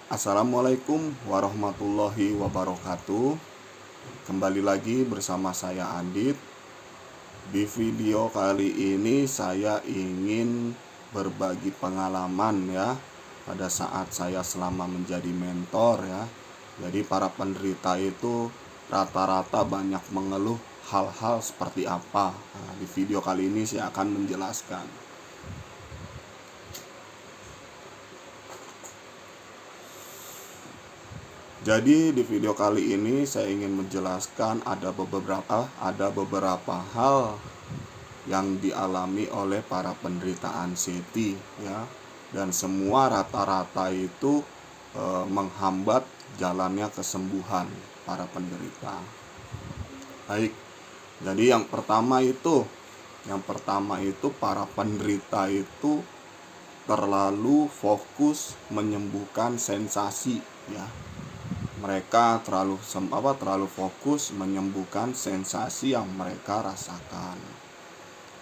Assalamualaikum warahmatullahi wabarakatuh. Kembali lagi bersama saya Andit. Di video kali ini saya ingin berbagi pengalaman ya, pada saat saya selama menjadi mentor ya. Jadi para penderita itu rata-rata banyak mengeluh hal-hal seperti apa. Nah, di video kali ini saya akan menjelaskan. Jadi di video kali ini saya ingin menjelaskan ada beberapa hal yang dialami oleh para penderita anxiety ya, dan semua rata-rata itu menghambat jalannya kesembuhan para penderita. Baik. Jadi yang pertama itu para penderita itu terlalu fokus menyembuhkan sensasi ya. Mereka terlalu fokus menyembuhkan sensasi yang mereka rasakan.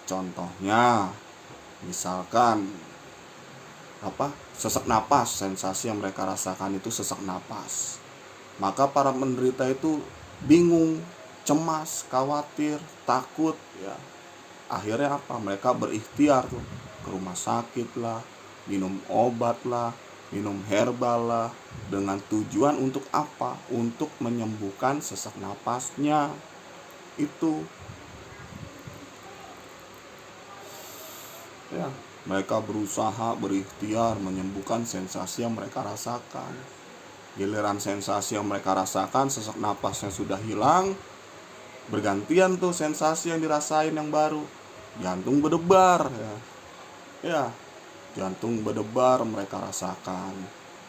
Contohnya, misalkan sesak napas, sensasi yang mereka rasakan itu sesak napas. Maka para penderita itu bingung, cemas, khawatir, takut ya. Akhirnya mereka berikhtiar tuh ke rumah sakit lah, minum obat lah, minum herbal lah, dengan tujuan untuk apa? Untuk menyembuhkan sesak napasnya. Itu ya, mereka berusaha berikhtiar menyembuhkan sensasi yang mereka rasakan. Giliran sensasi yang mereka rasakan, sesak napasnya sudah hilang, bergantian tuh sensasi yang dirasain yang baru, jantung berdebar ya, jantung berdebar mereka rasakan.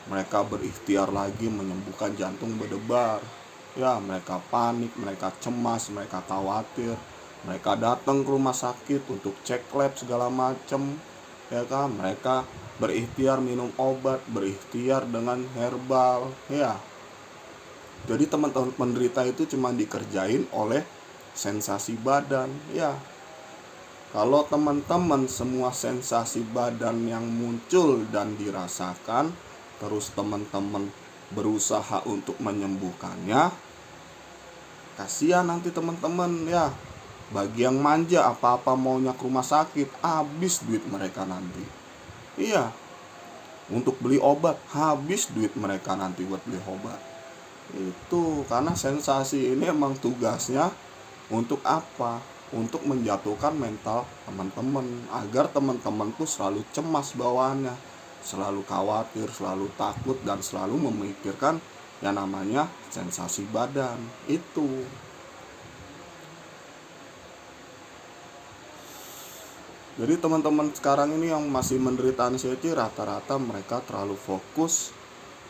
Mereka berikhtiar lagi menyembuhkan jantung berdebar ya. Mereka panik, mereka cemas, mereka khawatir, mereka datang ke rumah sakit untuk cek lab segala macem ya kan. Mereka berikhtiar minum obat, berikhtiar dengan herbal ya. Jadi teman-teman penderita itu cuma dikerjain oleh sensasi badan ya. Kalau teman-teman semua sensasi badan yang muncul dan dirasakan, terus teman-teman berusaha untuk menyembuhkannya, kasihan nanti teman-teman ya. Bagi yang manja, apa-apa maunya ke rumah sakit, habis duit mereka nanti. Iya, untuk beli obat, habis duit mereka nanti buat beli obat. Itu karena sensasi ini emang tugasnya untuk apa? Untuk menjatuhkan mental teman-teman, agar teman-teman tuh selalu cemas bawaannya, selalu khawatir, selalu takut, dan selalu memikirkan yang namanya sensasi badan. Itu jadi teman-teman sekarang ini yang masih menderita anxiety, rata-rata mereka terlalu fokus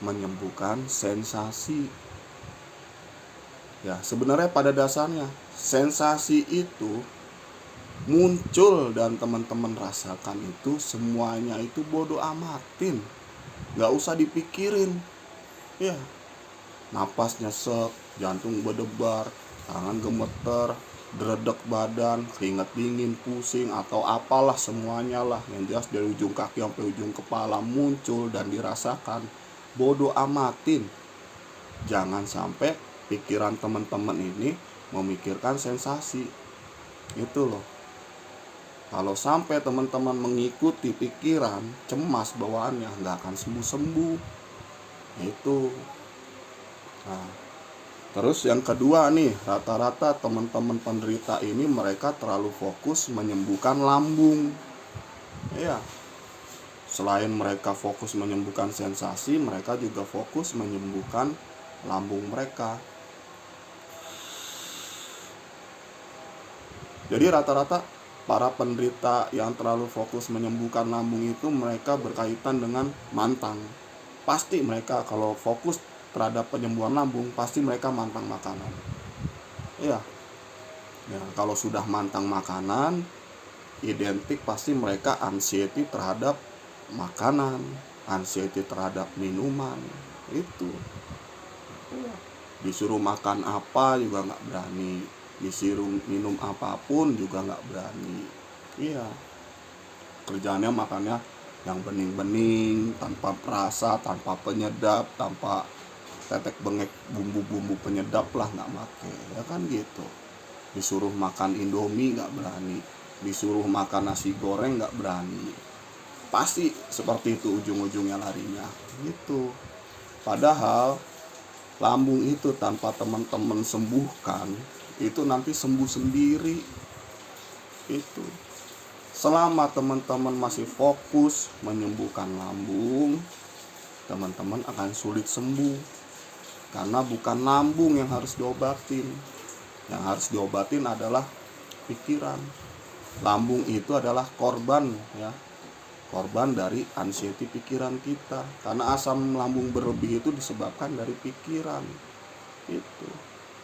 menyembuhkan sensasi ya. Sebenarnya pada dasarnya sensasi itu muncul dan teman-teman rasakan itu semuanya itu bodo amatin, gak usah dipikirin ya. Napas nyesek, jantung berdebar, tangan gemeter, deredek badan, keringat dingin, pusing, atau apalah semuanya lah, yang jelas dari ujung kaki sampai ujung kepala muncul dan dirasakan, bodo amatin. Jangan sampai pikiran teman-teman ini memikirkan sensasi itu loh. Kalau sampai teman-teman mengikuti pikiran, cemas bawaannya, nggak akan sembuh-sembuh. Itu. Nah, terus yang kedua nih, rata-rata teman-teman penderita ini mereka terlalu fokus menyembuhkan lambung. Iya. Selain mereka fokus menyembuhkan sensasi, mereka juga fokus menyembuhkan lambung mereka. Jadi rata-rata para penderita yang terlalu fokus menyembuhkan lambung itu mereka berkaitan dengan mantang. Pasti mereka kalau fokus terhadap penyembuhan lambung, pasti mereka mantang makanan. Iya. Ya, kalau sudah mantang makanan, identik pasti mereka anxiety terhadap makanan, anxiety terhadap minuman. Itu. Disuruh makan apa juga nggak berani, disuruh minum apapun juga nggak berani. Iya, kerjaannya makannya yang bening-bening, tanpa perasa, tanpa penyedap, tanpa tetek bengek bumbu-bumbu penyedap lah, nggak make, ya kan gitu. Disuruh makan Indomie nggak berani, disuruh makan nasi goreng nggak berani, pasti seperti itu ujung-ujungnya larinya gitu. Padahal lambung itu tanpa teman-teman sembuhkan, itu nanti sembuh sendiri. Itu selama teman-teman masih fokus menyembuhkan lambung, teman-teman akan sulit sembuh. Karena bukan lambung yang harus diobatin. Yang harus diobatin adalah pikiran. Lambung itu adalah korban, ya. Korban dari anxiety pikiran kita. Karena asam lambung berlebih itu disebabkan dari pikiran. Itu.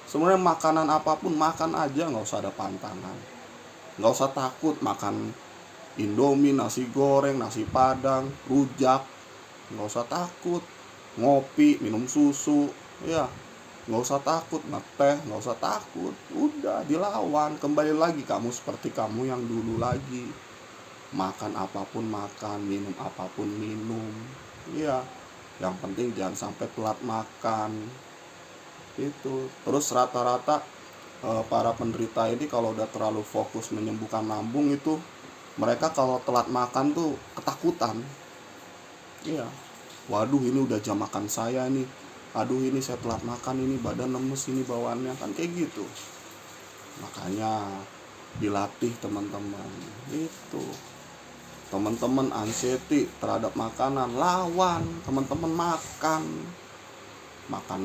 Sebenarnya makanan apapun makan aja, nggak usah ada pantangan. Nggak usah takut makan Indomie, nasi goreng, nasi padang, rujak. Nggak usah takut. Ngopi, minum susu, ya. Nggak usah takut ngeteh, nggak usah takut. Udah dilawan. Kembali lagi kamu seperti kamu yang dulu lagi. Makan apapun makan, minum apapun minum, ya. Yang penting jangan sampai telat makan. Itu. Terus rata-rata para penderita ini kalau udah terlalu fokus menyembuhkan lambung itu, mereka kalau telat makan tuh ketakutan. Iya. Waduh, ini udah jam makan saya nih. Aduh, ini saya telat makan, ini badan lemes, ini bawaannya, kan kayak gitu. Makanya dilatih teman-teman. Itu. Teman-teman anxiety terhadap makanan, lawan. Teman-teman makan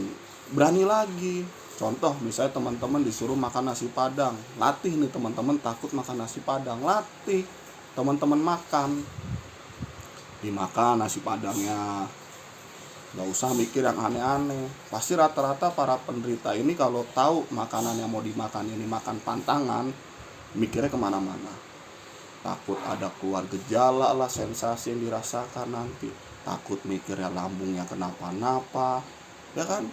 berani lagi. Contoh misalnya teman-teman disuruh makan nasi padang, latih nih teman-teman takut makan nasi padang, latih teman-teman makan, dimakan nasi padangnya, nggak usah mikir yang aneh-aneh. Pasti rata-rata para penderita ini kalau tahu makanan yang mau dimakan ini makan pantangan, mikirnya kemana-mana. Takut ada keluar gejala lah, sensasi yang dirasakan nanti. Takut mikirnya lambungnya kenapa-napa, ya kan?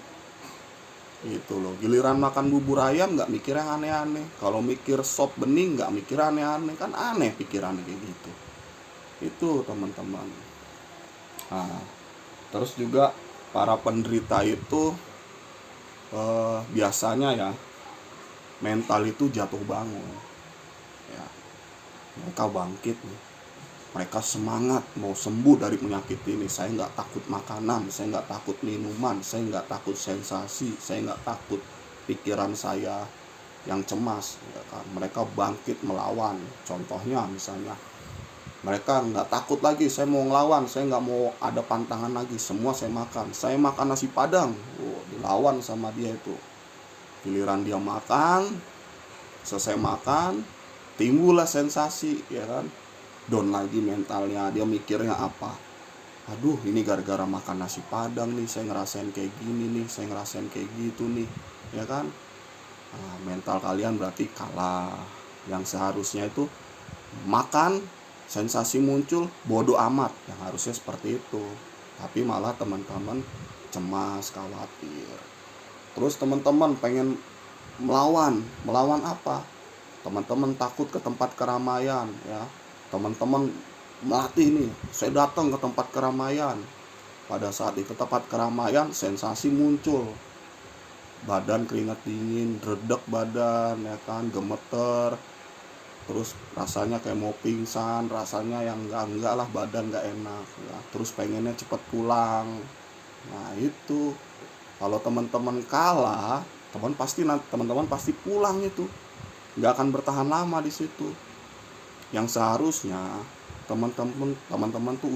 Itu loh. Giliran makan bubur ayam nggak mikir yang aneh-aneh. Kalau mikir sop bening nggak mikir aneh-aneh, kan aneh pikirannya kayak gitu. Itu teman-teman. Nah, terus juga para penderita itu biasanya ya mental itu jatuh bangun. Ya, mereka bangkit nih. Mereka semangat mau sembuh dari penyakit ini. Saya nggak takut makanan, saya nggak takut minuman, saya nggak takut sensasi, saya nggak takut pikiran saya yang cemas. Ya kan? Mereka bangkit melawan. Contohnya misalnya, mereka nggak takut lagi, saya mau ngelawan, saya nggak mau ada pantangan lagi, semua saya makan. Saya makan nasi padang, dilawan sama dia itu. Giliran dia makan, selesai makan, timbullah sensasi, ya kan? Down lagi mentalnya, dia mikirnya apa? Aduh, ini gara-gara makan nasi padang nih, saya ngerasain kayak gini nih, saya ngerasain kayak gitu nih, ya kan? Nah, mental kalian berarti kalah. Yang seharusnya itu makan, sensasi muncul, bodoh amat, yang harusnya seperti itu. Tapi malah teman-teman cemas, khawatir. Terus teman-teman pengen melawan apa? Teman-teman takut ke tempat keramaian, ya. Teman-teman melatih nih, saya datang ke tempat keramaian. Pada saat di tempat keramaian, sensasi muncul, badan keringat dingin, redek badan, ya kan, gemeter, terus rasanya kayak mau pingsan, rasanya yang enggak lah, badan enggak enak, ya. Terus pengennya cepet pulang. Nah itu, kalau teman-teman kalah, teman-teman pasti pulang itu, nggak akan bertahan lama di situ. Yang seharusnya teman-teman tuh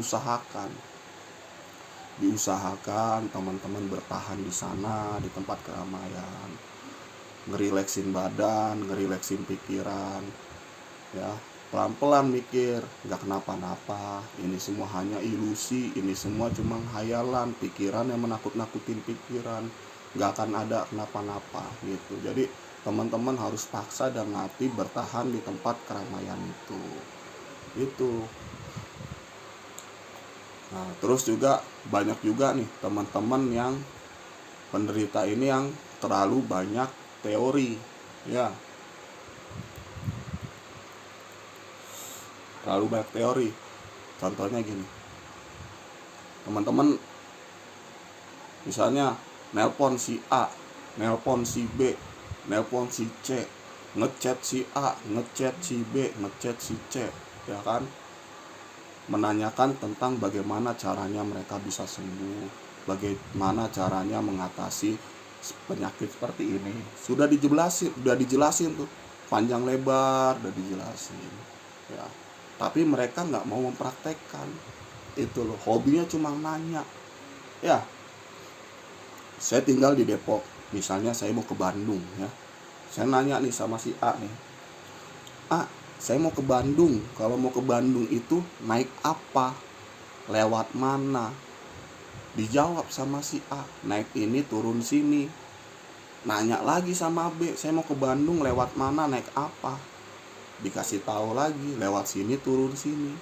diusahakan teman-teman bertahan di sana, di tempat keramaian, ngerileksin badan, ngerileksin pikiran, ya. Pelan-pelan mikir, nggak kenapa-napa, ini semua hanya ilusi, ini semua cuma hayalan, pikiran yang menakut-nakutin pikiran, nggak akan ada kenapa-napa gitu. Jadi teman-teman harus paksa dan latih bertahan di tempat keramaian itu. Nah, terus juga banyak juga nih teman-teman yang penderita ini yang terlalu banyak teori, ya. Terlalu banyak teori. Contohnya gini, teman-teman misalnya nelpon si A, nelpon si B, nelpon si C, ngechat si A, ngechat si B, ngechat si C, ya kan, menanyakan tentang bagaimana caranya mereka bisa sembuh, bagaimana caranya mengatasi penyakit seperti ini. Sudah dijelasin tuh panjang lebar, udah dijelasin ya, tapi mereka nggak mau mempraktekkan. Itu loh, hobinya cuma nanya. Ya, saya tinggal di Depok, misalnya saya mau ke Bandung ya, saya nanya nih sama si A nih, A, saya mau ke Bandung, kalau mau ke Bandung itu naik apa, lewat mana? Dijawab sama si A, naik ini turun sini. Nanya lagi sama B, saya mau ke Bandung lewat mana, naik apa? Dikasih tahu lagi, lewat sini turun sini.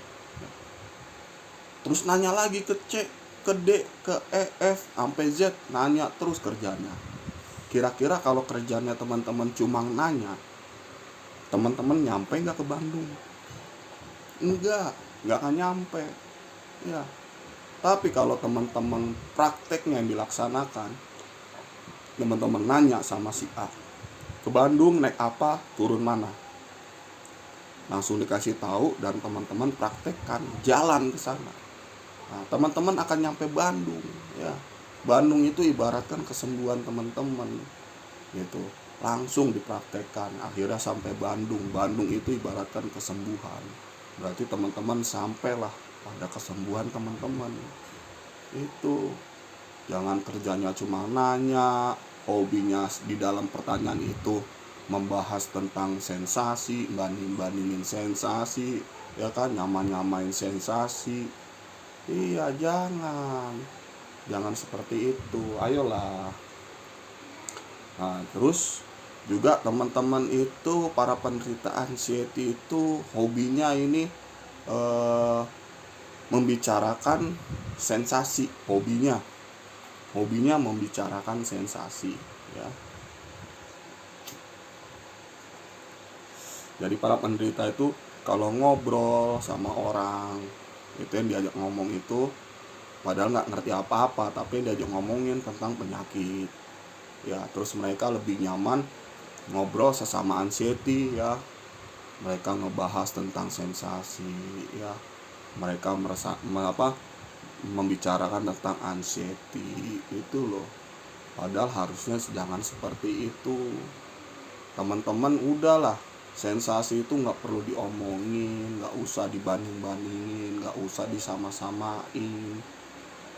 Terus nanya lagi ke C, ke D, ke E, F, sampai Z, nanya terus kerjanya. Kira-kira kalau kerjanya teman-teman cuma nanya, teman-teman nyampe nggak ke Bandung? Nggak akan nyampe ya. Tapi kalau teman-teman prakteknya yang dilaksanakan, teman-teman nanya sama si A, ke Bandung naik apa, turun mana, langsung dikasih tahu dan teman-teman praktekkan, jalan ke sana. Nah, teman-teman akan nyampe Bandung ya. Bandung itu ibaratkan kesembuhan teman-teman gitu, langsung dipraktekkan, akhirnya sampai Bandung. Bandung itu ibaratkan kesembuhan, berarti teman-teman sampailah pada kesembuhan teman-teman. Itu jangan kerjanya cuma nanya, hobinya di dalam pertanyaan itu membahas tentang sensasi, banding-bandingin sensasi, ya kan, nyamain sensasi. Iya, jangan seperti itu, ayolah. Nah, terus juga teman-teman itu, para penderita anxiety itu hobinya ini membicarakan sensasi, hobinya membicarakan sensasi ya. Jadi para penderita itu kalau ngobrol sama orang itu, yang diajak ngomong itu padahal nggak ngerti apa-apa, tapi diajak ngomongin tentang penyakit ya, terus mereka lebih nyaman ngobrol sesama anxiety ya. Mereka ngebahas tentang sensasi ya, mereka membicarakan tentang anxiety itu loh. Padahal harusnya jangan seperti itu. Teman-teman udahlah, sensasi itu nggak perlu diomongin, nggak usah dibanding-bandingin, nggak usah disama-samain.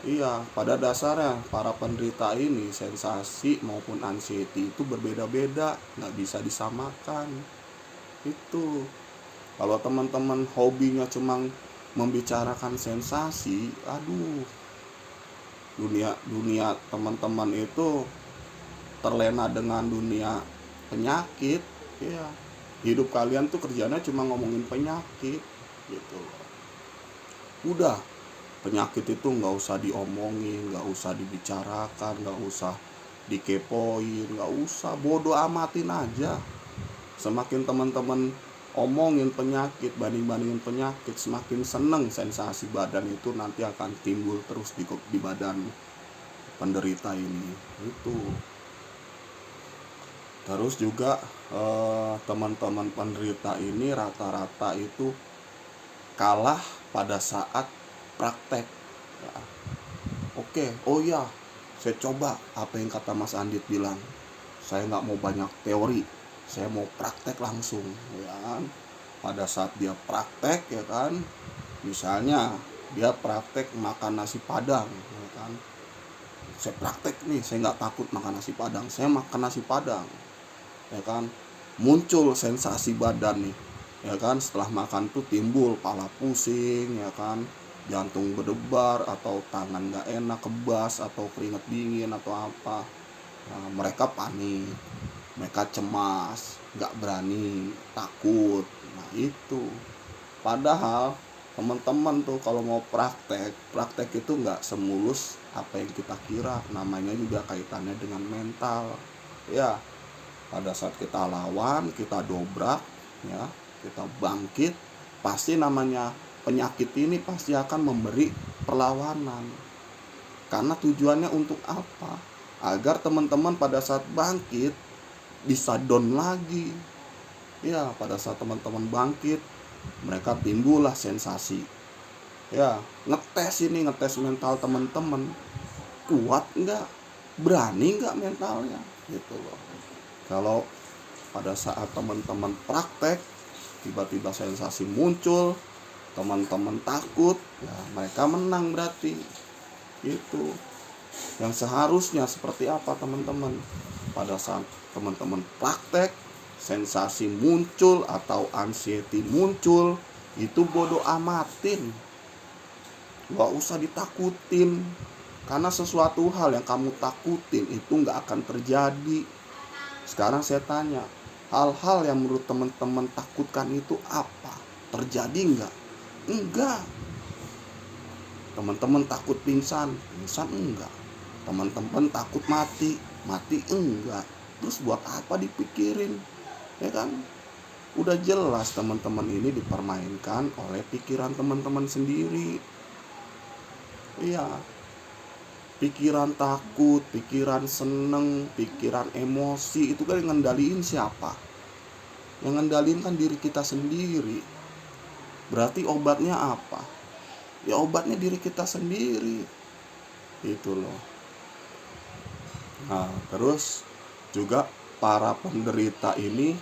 Iya, pada dasarnya para penderita ini sensasi maupun anxiety itu berbeda-beda, nggak bisa disamakan. Itu kalau teman-teman hobinya cuma membicarakan sensasi, aduh, dunia teman-teman itu terlena dengan dunia penyakit ya. Hidup kalian tuh kerjanya cuma ngomongin penyakit gitu. Udah, penyakit itu nggak usah diomongin, nggak usah dibicarakan, nggak usah dikepoin, nggak usah, bodoh amatin aja. Semakin teman-teman omongin penyakit, banding-bandingin penyakit, semakin seneng sensasi badan itu nanti akan timbul terus di badan penderita ini. Itu terus juga teman-teman penderita ini rata-rata itu kalah pada saat praktek ya. Oke, oh ya, saya coba apa yang kata Mas Andit bilang, saya nggak mau banyak teori, saya mau praktek langsung ya kan. Pada saat dia praktek ya kan, misalnya dia praktek makan nasi padang ya kan, saya praktek nih, saya nggak takut makan nasi padang, saya makan nasi padang ya kan, muncul sensasi badan nih ya kan. Setelah makan tuh timbul kepala pusing ya kan, jantung berdebar, atau tangan nggak enak, kebas, atau keringat dingin atau apa. Nah, mereka panik, mereka cemas, nggak berani, takut. Nah itu, padahal teman-teman tuh kalau mau praktek itu nggak semulus apa yang kita kira. Namanya juga kaitannya dengan mental ya. Pada saat kita lawan, kita dobrak ya, kita bangkit, pasti namanya penyakit ini pasti akan memberi perlawanan. Karena tujuannya untuk apa? Agar teman-teman pada saat bangkit bisa down lagi. Ya, pada saat teman-teman bangkit, mereka timbullah sensasi. Ya, ngetes mental teman-teman. Kuat enggak? Berani enggak mentalnya? Gitu loh. Kalau pada saat teman-teman praktek, tiba-tiba sensasi muncul, teman-teman takut, ya mereka menang berarti. Itu yang seharusnya seperti apa teman-teman? Pada saat teman-teman praktek, sensasi muncul atau anxiety muncul, itu bodoh amatin, gak usah ditakutin. Karena sesuatu hal yang kamu takutin itu gak akan terjadi. Sekarang saya tanya, hal-hal yang menurut teman-teman takutkan itu apa? Terjadi enggak? Enggak. Teman-teman takut pingsan enggak. Teman-teman takut mati enggak. Terus buat apa dipikirin? Ya kan? Udah jelas teman-teman ini dipermainkan oleh pikiran teman-teman sendiri. Iya. Pikiran takut, pikiran seneng, pikiran emosi itu kan yang ngendaliin siapa? Yang ngendaliin kan diri kita sendiri. Berarti obatnya apa? Ya obatnya diri kita sendiri. Itu loh. Nah, terus juga para penderita ini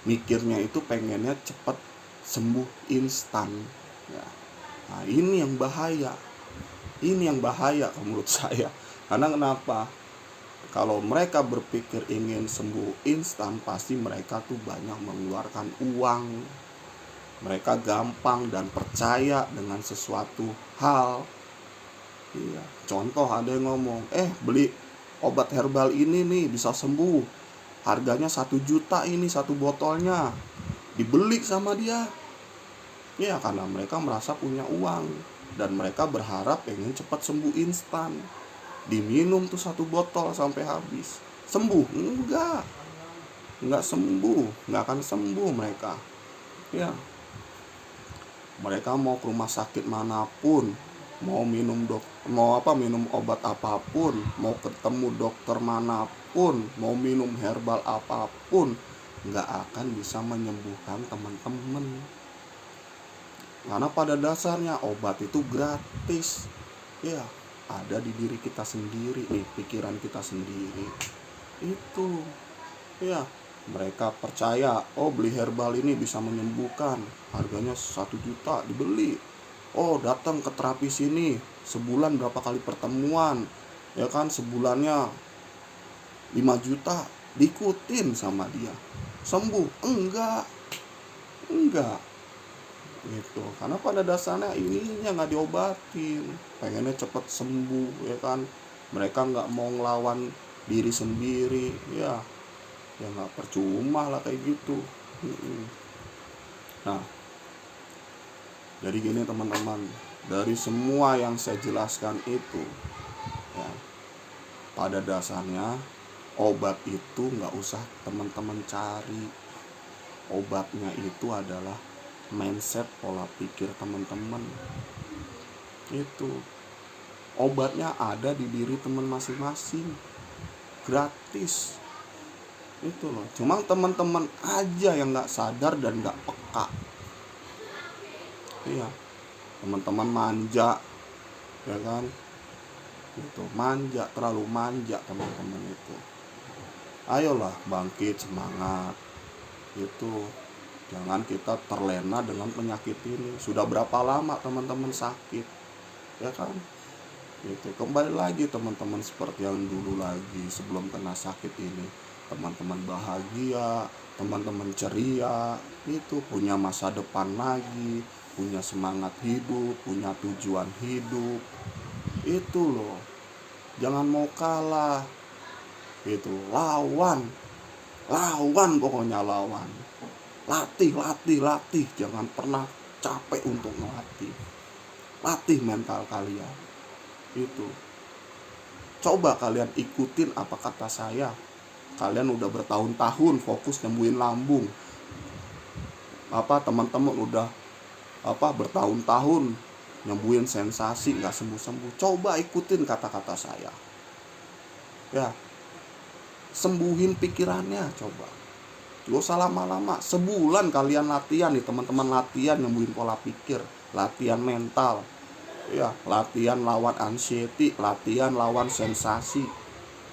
mikirnya itu pengennya cepat sembuh instan. Ya. Nah, ini yang bahaya. Ini yang bahaya menurut saya. Karena kenapa? Kalau mereka berpikir ingin sembuh instan, pasti mereka tuh banyak mengeluarkan uang. Mereka gampang dan percaya dengan sesuatu hal. Iya. Contoh ada yang ngomong, beli obat herbal ini nih bisa sembuh. Harganya 1 juta ini 1 botolnya. Dibeli sama dia. Ya karena mereka merasa punya uang. Dan mereka berharap pengen cepat sembuh instan. Diminum tuh 1 botol sampai habis. Sembuh? Enggak sembuh. Enggak akan sembuh mereka. Ya. Mereka mau ke rumah sakit manapun, mau minum obat apapun, mau ketemu dokter manapun, mau minum herbal apapun, enggak akan bisa menyembuhkan teman-teman. Karena pada dasarnya obat itu gratis. Ya, ada di diri kita sendiri, pikiran kita sendiri. Itu. Ya, mereka percaya, beli herbal ini bisa menyembuhkan. Harganya 1 juta dibeli. Datang ke terapis ini, sebulan berapa kali pertemuan. Ya kan, sebulannya 5 juta, diikutin sama dia. Sembuh? Enggak. Gitu. Karena pada dasarnya ininya nggak diobatin, pengennya cepet sembuh, ya kan. Mereka nggak mau ngelawan diri sendiri, ya nggak percuma lah kayak gitu. Nah, jadi gini teman-teman, dari semua yang saya jelaskan itu, ya, pada dasarnya obat itu nggak usah teman-teman cari. Obatnya itu adalah mindset, pola pikir teman-teman. Itu obatnya ada di diri teman masing-masing, gratis. Itu loh. Cuma teman-teman aja yang nggak sadar dan nggak peka. Iya, teman-teman manja, ya kan? Itu manja, terlalu manja teman-teman itu. Ayolah bangkit, semangat. Itu. Jangan kita terlena dengan penyakit ini. Sudah berapa lama teman-teman sakit, ya kan? Itu kembali lagi teman-teman seperti yang dulu lagi sebelum kena sakit ini. Teman-teman bahagia, teman-teman ceria, itu punya masa depan lagi, punya semangat hidup, punya tujuan hidup. Itu loh. Jangan mau kalah. Itu lawan pokoknya lawan. Latih, jangan pernah capek untuk melatih. Latih mental kalian. Itu. Coba kalian ikutin apa kata saya. Kalian udah bertahun-tahun fokus nyembuhin lambung. Teman-teman udah bertahun-tahun nyembuhin sensasi nggak sembuh-sembuh, coba ikutin kata-kata saya ya, sembuhin pikirannya. Coba gak usah lama-lama, sebulan kalian latihan nih teman-teman, latihan nyembuhin pola pikir, latihan mental ya, latihan lawan anxiety, latihan lawan sensasi.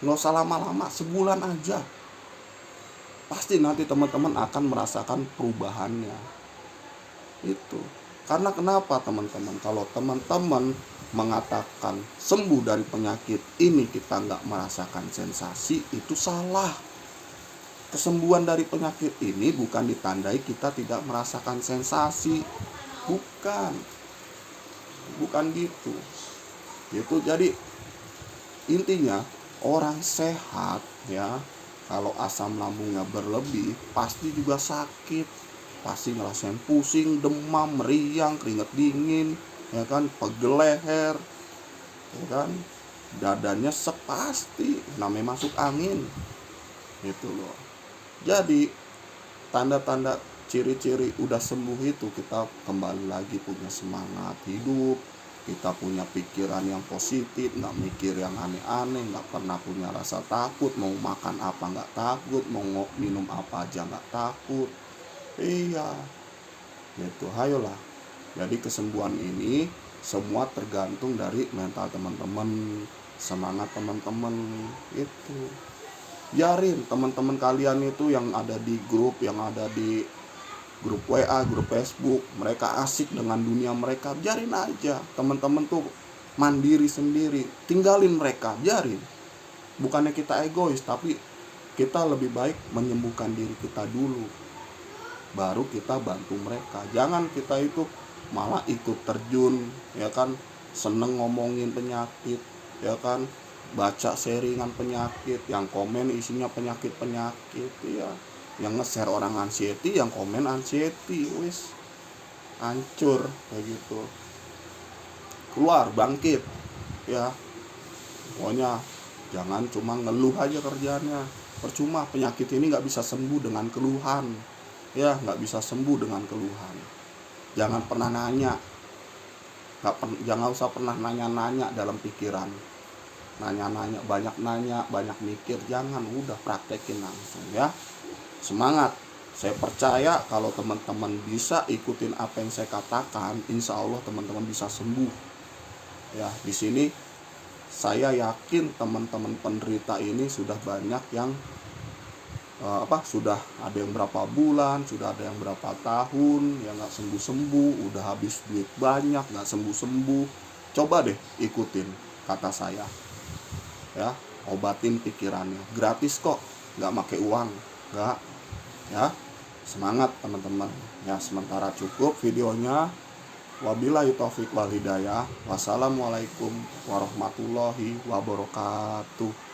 Nggak usah lama-lama, sebulan aja pasti nanti teman-teman akan merasakan perubahannya itu. Karena kenapa teman-teman, kalau teman-teman mengatakan sembuh dari penyakit ini kita nggak merasakan sensasi, itu salah. Kesembuhan dari penyakit ini bukan ditandai kita tidak merasakan sensasi, bukan gitu. Jadi intinya orang sehat ya, kalau asam lambungnya berlebih pasti juga sakit, pasti ngerasain pusing, demam, meriang, keringat dingin ya kan, pegel leher ya kan, dadanya sek, pasti namanya masuk angin gitu loh. Jadi tanda-tanda ciri-ciri udah sembuh itu kita kembali lagi punya semangat hidup, kita punya pikiran yang positif, nggak mikir yang aneh-aneh, nggak pernah punya rasa takut, mau makan apa nggak takut, mau minum apa aja nggak takut. Iya gitu, ayolah. Jadi kesembuhan ini semua tergantung dari mental teman-teman, semangat teman-teman itu. Biarin teman-teman kalian itu yang ada di grup, yang ada di grup WA, grup Facebook, mereka asik dengan dunia mereka, biarin aja. Teman-teman tuh mandiri sendiri, tinggalin mereka, biarin. Bukannya kita egois, tapi kita lebih baik menyembuhkan diri kita dulu, baru kita bantu mereka. Jangan kita itu malah ikut terjun ya kan, seneng ngomongin penyakit ya kan, baca sharingan penyakit, yang komen isinya penyakit ya, yang nge-share orang anxiety, yang komen anxiety, wis hancur kayak gitu. Keluar, bangkit ya. Pokoknya jangan cuma ngeluh aja kerjaannya, percuma. Penyakit ini nggak bisa sembuh dengan keluhan ya, nggak bisa sembuh dengan keluhan. Jangan pernah nanya, jangan usah pernah nanya-nanya dalam pikiran, nanya-nanya, banyak mikir, jangan, udah praktekin langsung ya. Semangat. Saya percaya kalau teman-teman bisa ikutin apa yang saya katakan, insya Allah teman-teman bisa sembuh. Ya, di sini saya yakin teman-teman penderita ini sudah banyak yang sudah ada yang berapa bulan, sudah ada yang berapa tahun yang nggak sembuh-sembuh, udah habis duit banyak nggak sembuh-sembuh. Coba deh ikutin kata saya ya, obatin pikirannya, gratis kok, nggak pakai uang, nggak ya. Semangat teman-teman ya. Sementara cukup videonya, wabillahi taufik wal hidayah. Wassalamualaikum warahmatullahi wabarakatuh.